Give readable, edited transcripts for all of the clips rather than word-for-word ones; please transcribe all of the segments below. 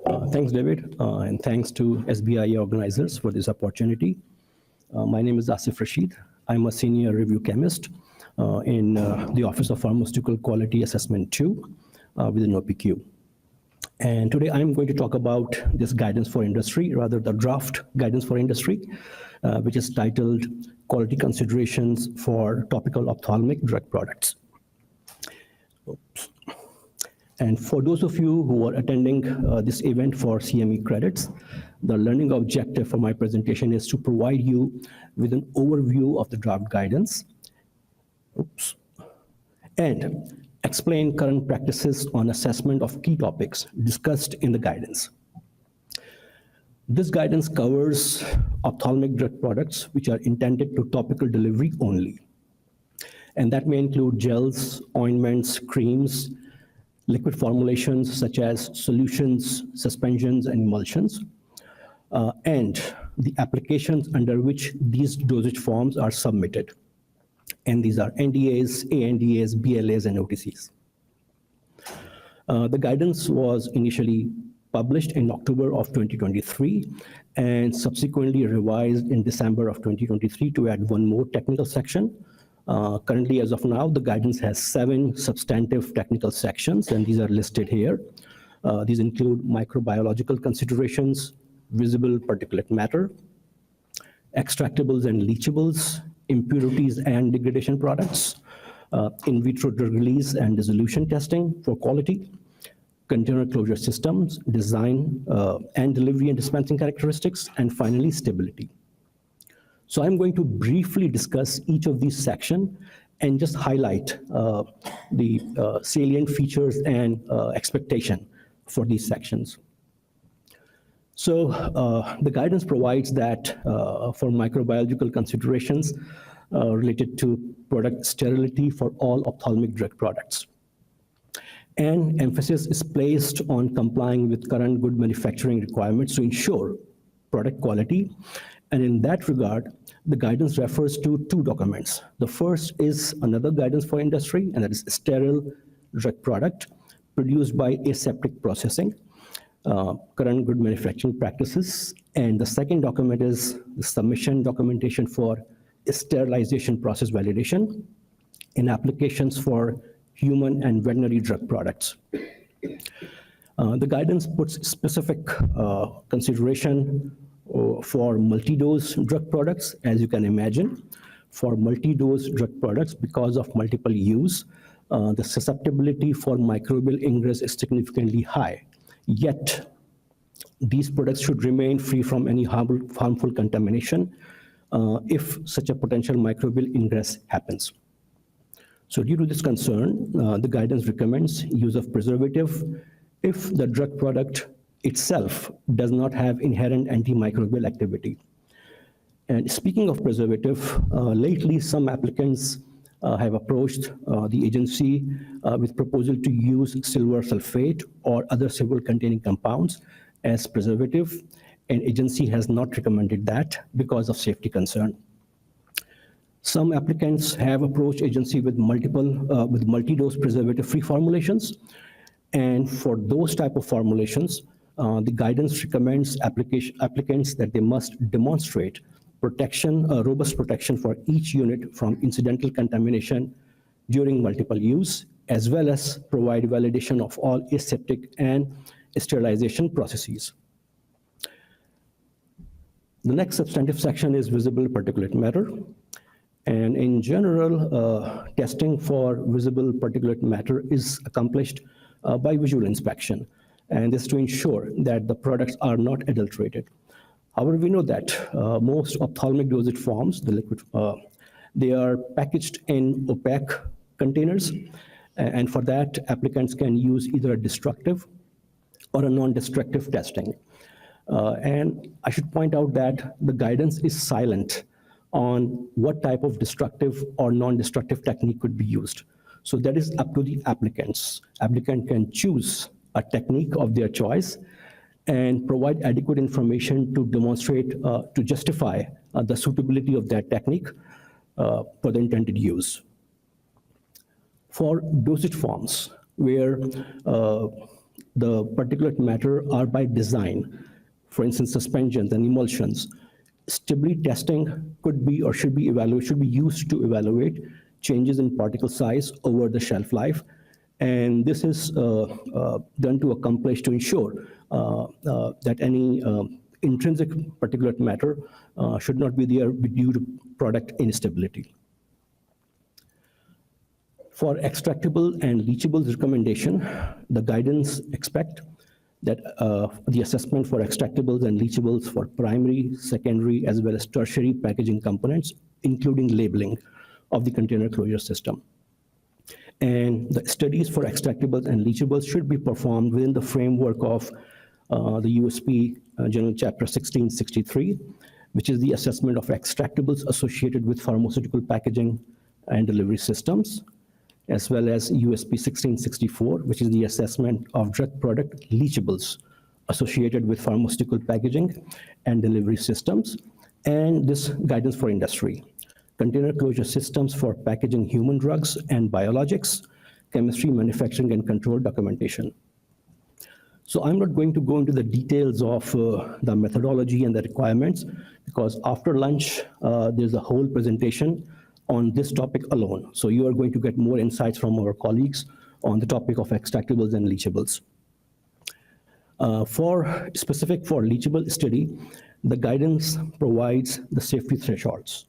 Thanks, David, and thanks to SBI organizers for this opportunity. My name is Asif Rasheed. I'm a senior review chemist in the Office of Pharmaceutical Quality Assessment 2 within OPQ. And today I'm going to talk about this guidance for industry, rather the draft guidance for industry, which is titled Quality Considerations for Topical Ophthalmic Drug Products. Oops. And for those of you who are attending this event for CME credits, the learning objective for my presentation is to provide you with an overview of the draft guidance, and explain current practices on assessment of key topics discussed in the guidance. This guidance covers ophthalmic drug products which are intended to topical delivery only. And that may include gels, ointments, creams, liquid formulations such as solutions, suspensions, and emulsions, and the applications under which these dosage forms are submitted. And these are NDAs, ANDAs, BLAs, and OTCs. The guidance was initially published in October of 2023 and subsequently revised in December of 2023 to add one more technical section. Currently, as of now, the guidance has 7 substantive technical sections, and these are listed here. These include microbiological considerations, visible particulate matter, extractables and leachables, impurities and degradation products, in vitro drug release and dissolution testing for quality, container closure systems, design and delivery and dispensing characteristics, and finally, stability. So I'm going to briefly discuss each of these sections and just highlight the salient features and expectation for these sections. So the guidance provides that for microbiological considerations related to product sterility for all ophthalmic drug products. And emphasis is placed on complying with current good manufacturing requirements to ensure product quality. And in that regard, the guidance refers to 2 documents. The first is another guidance for industry, and that is sterile drug product produced by aseptic processing, current good manufacturing practices. And the second document is the submission documentation for sterilization process validation in applications for human and veterinary drug products. The guidance puts specific consideration for multi-dose drug products, as you can imagine. For multi-dose drug products, because of multiple use, the susceptibility for microbial ingress is significantly high. Yet, these products should remain free from any harmful contamination if such a potential microbial ingress happens. So due to this concern, the guidance recommends use of preservative if the drug product itself does not have inherent antimicrobial activity. And speaking of preservative, lately some applicants have approached the agency with proposal to use silver sulfate or other silver-containing compounds as preservative, and agency has not recommended that because of safety concern. Some applicants have approached agency with multi-dose preservative-free formulations, and for those type of formulations, the guidance recommends applicants that they must demonstrate protection, robust protection for each unit from incidental contamination during multiple use, as well as provide validation of all aseptic and sterilization processes. The next substantive section is visible particulate matter. And in general, testing for visible particulate matter is accomplished by visual inspection, and this to ensure that the products are not adulterated. However, we know that most ophthalmic dosage forms, the liquid, they are packaged in opaque containers, and for that, applicants can use either a destructive or a non-destructive testing. And I should point out that the guidance is silent on what type of destructive or non-destructive technique could be used. So that is up to the applicants. Applicant can choose a technique of their choice and provide adequate information to demonstrate, to justify the suitability of that technique for the intended use. For dosage forms, where the particulate matter are by design, for instance, suspensions and emulsions. Stability testing could be or should be used to evaluate changes in particle size over the shelf life. And this is done to accomplish to ensure that any intrinsic particulate matter should not be there due to product instability. For extractable and leachables recommendation, the guidance expect that the assessment for extractables and leachables for primary, secondary, as well as tertiary packaging components, including labeling of the container closure system. And the studies for extractables and leachables should be performed within the framework of the USP General Chapter 1663, which is the assessment of extractables associated with pharmaceutical packaging and delivery systems, as well as USP 1664, which is the assessment of drug product leachables associated with pharmaceutical packaging and delivery systems, and this guidance for industry. Container closure systems for packaging human drugs and biologics, chemistry, manufacturing, and control documentation. So I'm not going to go into the details of the methodology and the requirements, because after lunch, there's a whole presentation on this topic alone. So you are going to get more insights from our colleagues on the topic of extractables and leachables. Specific for leachable study, the guidance provides the safety thresholds.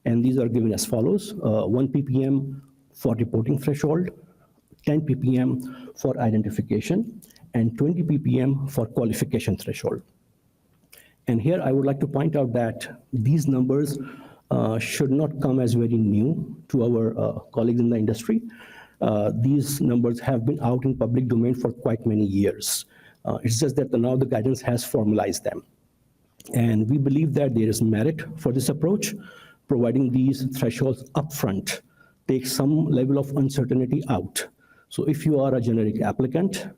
And these are given as follows: 1 ppm for reporting threshold, 10 ppm for identification, and 20 ppm for qualification threshold. And here I would like to point out that these numbers should not come as very new to our colleagues in the industry. These numbers have been out in public domain for quite many years. It's just that now the guidance has formalized them. And we believe that there is merit for this approach. Providing these thresholds upfront takes some level of uncertainty out. So if you are a generic applicant,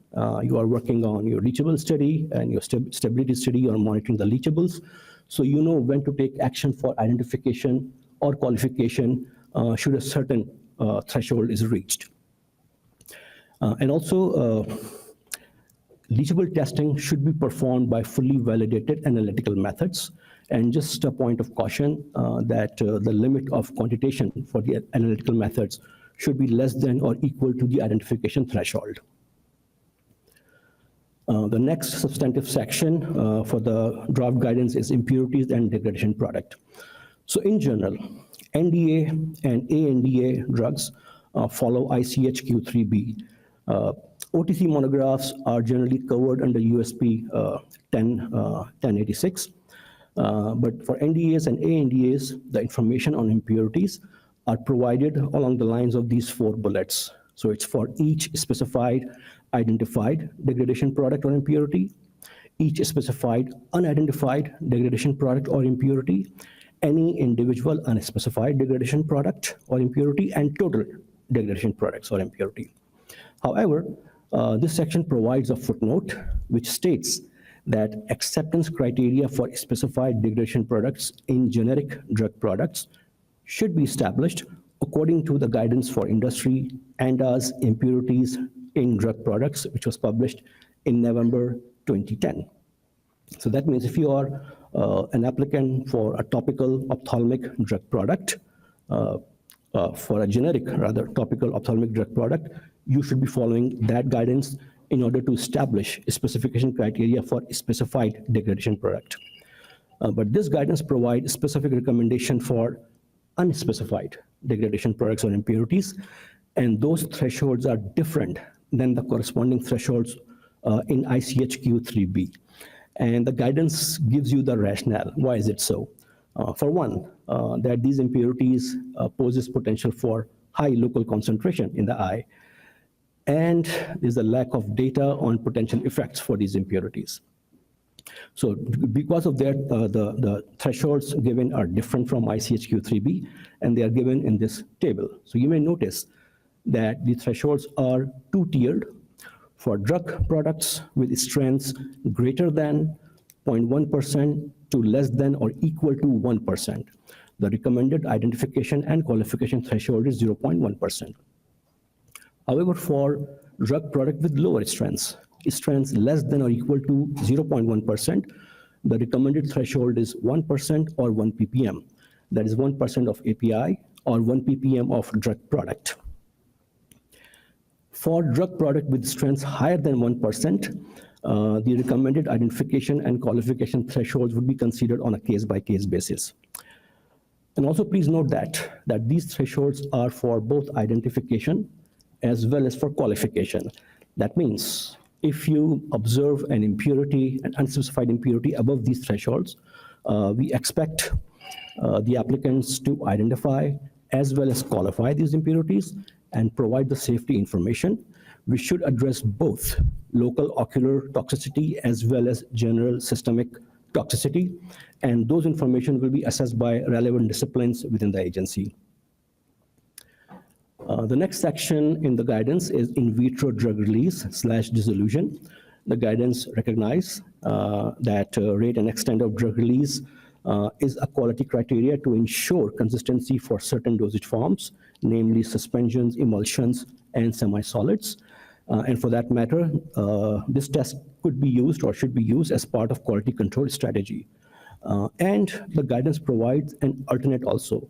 you are working on your leachable study and your stability study, you are monitoring the leachables, so you know when to take action for identification or qualification should a certain threshold is reached. And also, leachable testing should be performed by fully validated analytical methods. And just a point of caution that the limit of quantitation for the analytical methods should be less than or equal to the identification threshold. The next substantive section for the draft guidance is impurities and degradation product. So in general, NDA and ANDA drugs follow ICH Q3B. OTC monographs are generally covered under USP 1086. But for NDAs and ANDAs, the information on impurities are provided along the lines of these 4 bullets. So it's for each specified identified degradation product or impurity, each specified unidentified degradation product or impurity, any individual unspecified degradation product or impurity, and total degradation products or impurity. However, this section provides a footnote which states that acceptance criteria for specified degradation products in generic drug products should be established according to the guidance for industry and as impurities in drug products, which was published in November 2010. So that means if you are an applicant for a topical ophthalmic drug product, for a generic, rather, topical ophthalmic drug product, you should be following that guidance in order to establish a specification criteria for a specified degradation product. But this guidance provides specific recommendation for unspecified degradation products or impurities, and those thresholds are different than the corresponding thresholds in ICH Q3B. And the guidance gives you the rationale. Why is it so? For one, that these impurities poses potential for high local concentration in the eye, and there's a lack of data on potential effects for these impurities. So because of that, the thresholds given are different from ICH Q3B, and they are given in this table. So you may notice that the thresholds are 2-tiered for drug products with strengths greater than 0.1% to less than or equal to 1%. The recommended identification and qualification threshold is 0.1%. However, for drug product with lower strengths, strengths less than or equal to 0.1%, the recommended threshold is 1% or 1 ppm. That is 1% of API or 1 ppm of drug product. For drug product with strengths higher than 1%, the recommended identification and qualification thresholds would be considered on a case-by-case basis. And also please note that these thresholds are for both identification as well as for qualification. That means if you observe an impurity, an unspecified impurity above these thresholds, we expect the applicants to identify as well as qualify these impurities and provide the safety information. We should address both local ocular toxicity as well as general systemic toxicity, and those information will be assessed by relevant disciplines within the agency. The next section in the guidance is in vitro drug release / dissolution. The guidance recognizes that rate and extent of drug release is a quality criteria to ensure consistency for certain dosage forms, namely suspensions, emulsions, and semi-solids. And for that matter, this test could be used or should be used as part of quality control strategy. And the guidance provides an alternate also.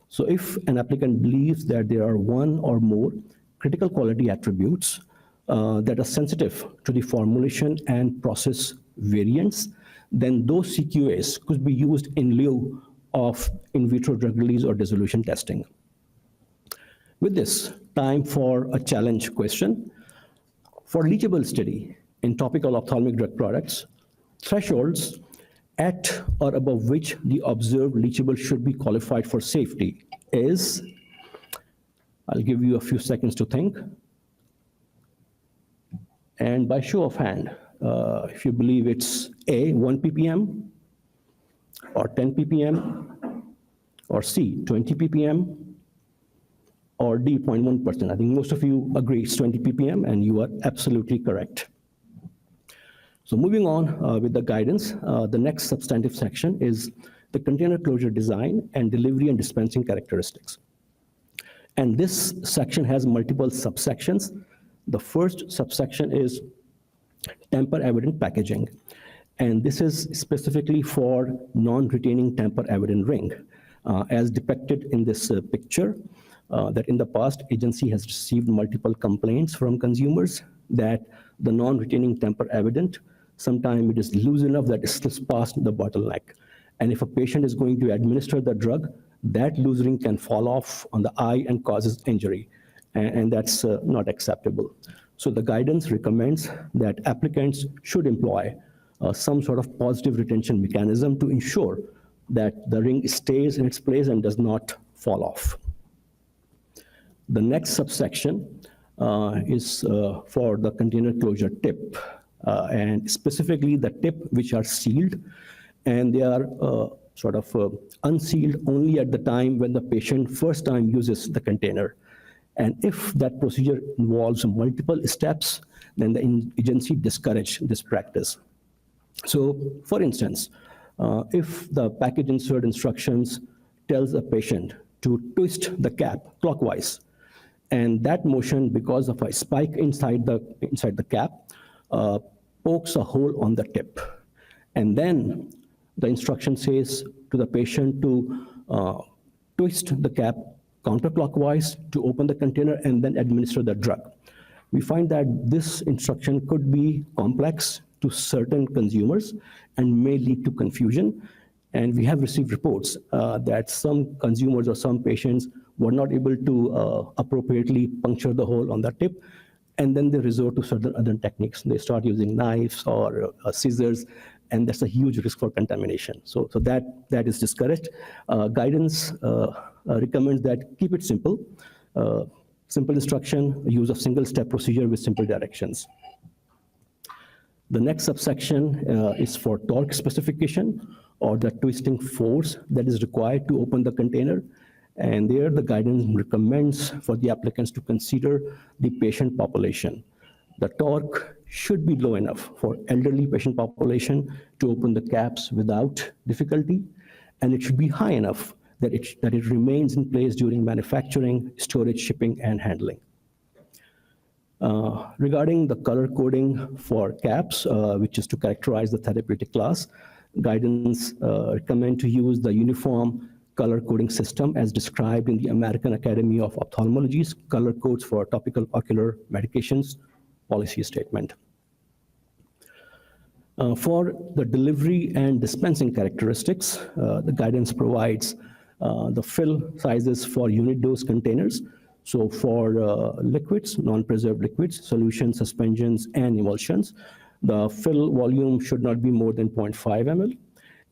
So if an applicant believes that there are one or more critical quality attributes that are sensitive to the formulation and process variants, then those CQAs could be used in lieu of in vitro drug release or dissolution testing. With this, time for a challenge question. For leachable study in topical ophthalmic drug products, thresholds at or above which the observed leachable should be qualified for safety is, I'll give you a few seconds to think. And by show of hand, if you believe it's A, 1 ppm, or 10 ppm, or C, 20 ppm, or D, 0.1%. I think most of you agree it's 20 ppm, and you are absolutely correct. So moving on with the guidance, the next substantive section is the container closure design and delivery and dispensing characteristics. And this section has multiple subsections. The first subsection is tamper-evident packaging. And this is specifically for non-retaining tamper-evident ring. As depicted in this picture, that in the past, agency has received multiple complaints from consumers that the non-retaining tamper-evident, sometimes it is loose enough that it slips past the bottleneck. And if a patient is going to administer the drug, that loose ring can fall off on the eye and causes injury. And that's not acceptable. So the guidance recommends that applicants should employ some sort of positive retention mechanism to ensure that the ring stays in its place and does not fall off. The next subsection is for the container closure tip, and specifically the tip which are sealed, and they are sort of unsealed only at the time when the patient first time uses the container. And if that procedure involves multiple steps, then the agency discourages this practice. So for instance, if the package insert instructions tells a patient to twist the cap clockwise, and that motion, because of a spike inside the cap, pokes a hole on the tip. And then the instruction says to the patient to twist the cap counterclockwise to open the container and then administer the drug. We find that this instruction could be complex to certain consumers and may lead to confusion. And we have received reports that some consumers or some patients were not able to appropriately puncture the hole on the tip, and then they resort to certain other techniques. They start using knives or scissors, and that's a huge risk for contamination. So that is discouraged. Guidance recommends that keep it simple. Simple instruction, use of single-step procedure with simple directions. The next subsection is for torque specification, or the twisting force that is required to open the container. And there the guidance recommends for the applicants to consider the patient population. The torque should be low enough for elderly patient population to open the caps without difficulty, and it should be high enough that it remains in place during manufacturing, storage, shipping, and handling. Regarding the color coding for caps, which is to characterize the therapeutic class, guidance recommend to use the uniform color coding system as described in the American Academy of Ophthalmology's color codes for topical ocular medications policy statement. For the delivery and dispensing characteristics, the guidance provides the fill sizes for unit dose containers. So for liquids, non-preserved liquids, solutions, suspensions, and emulsions, the fill volume should not be more than 0.5 ml.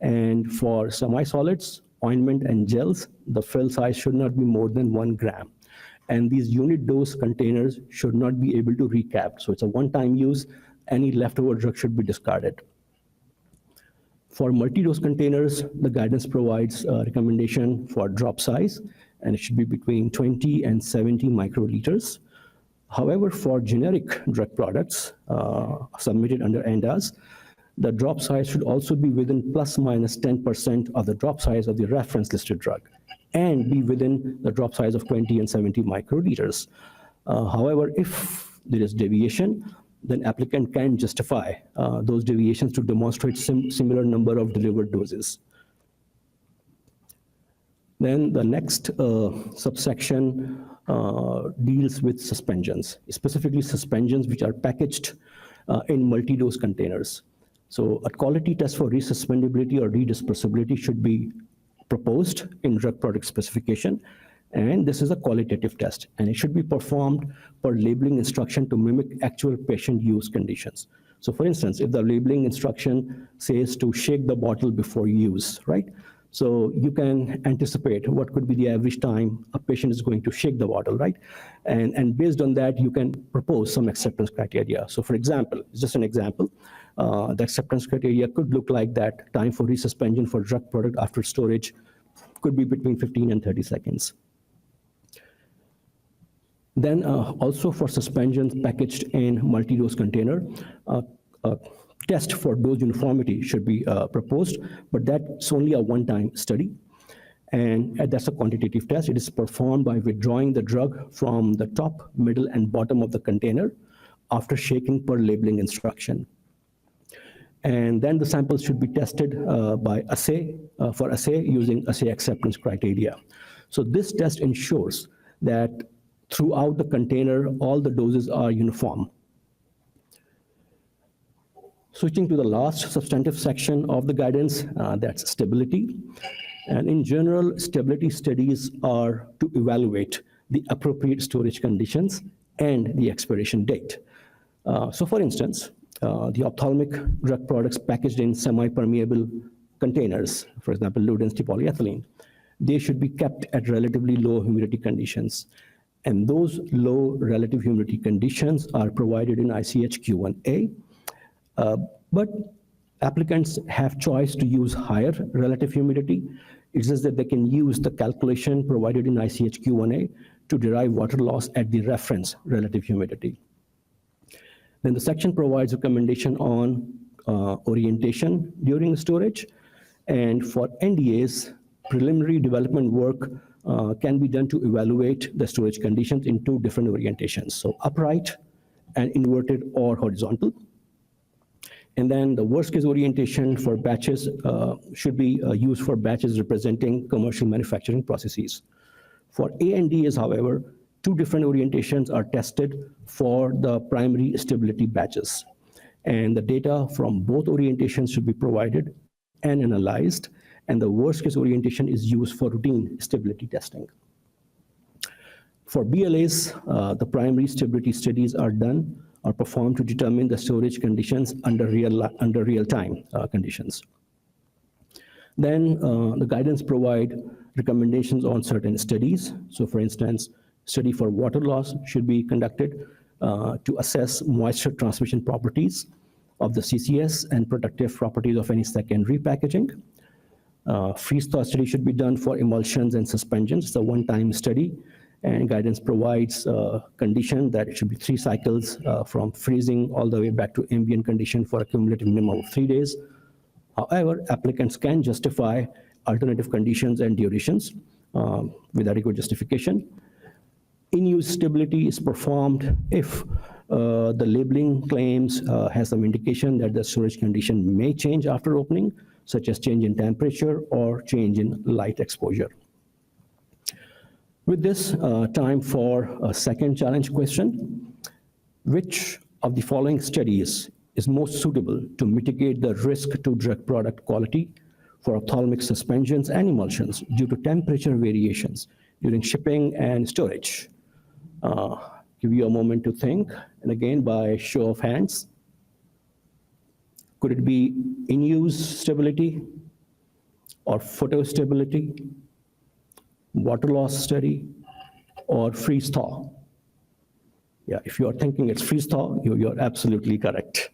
And for semi-solids, ointment, and gels, the fill size should not be more than 1 gram. And these unit dose containers should not be able to recap. So it's a one-time use. Any leftover drug should be discarded. For multi-dose containers, the guidance provides a recommendation for drop size, and it should be between 20 and 70 microliters. However, for generic drug products submitted under ANDAs, the drop size should also be within plus minus 10% of the drop size of the reference listed drug, and be within the drop size of 20 and 70 microliters. However, if there is deviation, then applicant can justify those deviations to demonstrate similar number of delivered doses. Then the next subsection deals with suspensions, specifically suspensions which are packaged in multi-dose containers. So a quality test for resuspendability or redispersibility should be proposed in drug product specification, and this is a qualitative test, and it should be performed per labeling instruction to mimic actual patient use conditions. So for instance, if the labeling instruction says to shake the bottle before use, right? So you can anticipate what could be the average time a patient is going to shake the bottle, right? And based on that, you can propose some acceptance criteria. So for example, just an example, the acceptance criteria could look like that time for resuspension for drug product after storage could be between 15 and 30 seconds. Then also for suspensions packaged in multi-dose container, test for dose uniformity should be proposed, but that's only a one-time study. And that's a quantitative test. It is performed by withdrawing the drug from the top, middle, and bottom of the container after shaking per labeling instruction. And then the samples should be tested by assay, for assay using assay acceptance criteria. So this test ensures that throughout the container, all the doses are uniform. Switching to the last substantive section of the guidance, that's stability. And in general, stability studies are to evaluate the appropriate storage conditions and the expiration date. So for instance, the ophthalmic drug products packaged in semi-permeable containers, for example, low-density polyethylene, they should be kept at relatively low humidity conditions. And those low relative humidity conditions are provided in ICH Q1A. But applicants have choice to use higher relative humidity. It's just that they can use the calculation provided in ICH Q1A to derive water loss at the reference relative humidity. Then the section provides recommendation on orientation during the storage. And for NDAs, preliminary development work can be done to evaluate the storage conditions in two different orientations. So upright and inverted or horizontal. And then the worst case orientation for batches should be used for batches representing commercial manufacturing processes. For ANDAs, however, two different orientations are tested for the primary stability batches. And the data from both orientations should be provided and analyzed. And the worst case orientation is used for routine stability testing. For BLAs, the primary stability studies are performed to determine the storage conditions under real-time conditions. Then the guidance provide recommendations on certain studies. So for instance, study for water loss should be conducted to assess moisture transmission properties of the CCS and protective properties of any secondary packaging. Freeze-thaw study should be done for emulsions and suspensions. It's a one-time study, and guidance provides a condition that it should be 3 cycles from freezing all the way back to ambient condition for a cumulative minimum of 3 days. However, applicants can justify alternative conditions and durations with adequate justification. In-use stability is performed if The labeling claims has some indication that the storage condition may change after opening, such as change in temperature or change in light exposure. With this, time for a second challenge question. Which of the following studies is most suitable to mitigate the risk to drug product quality for ophthalmic suspensions and emulsions due to temperature variations during shipping and storage? Give you a moment to think, and again, by show of hands. Could it be in-use stability or photostability, water loss study, or freeze-thaw? Yeah, if you are thinking it's freeze-thaw, you're absolutely correct.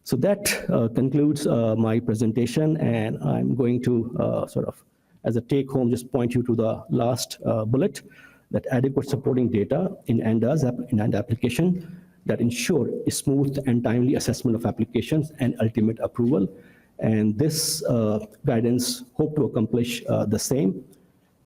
So that concludes my presentation, and I'm going to sort of, as a take-home, just point you to the last bullet, that adequate supporting data in ANDAs and application that ensure a smooth and timely assessment of applications and ultimate approval. And this guidance hope to accomplish the same.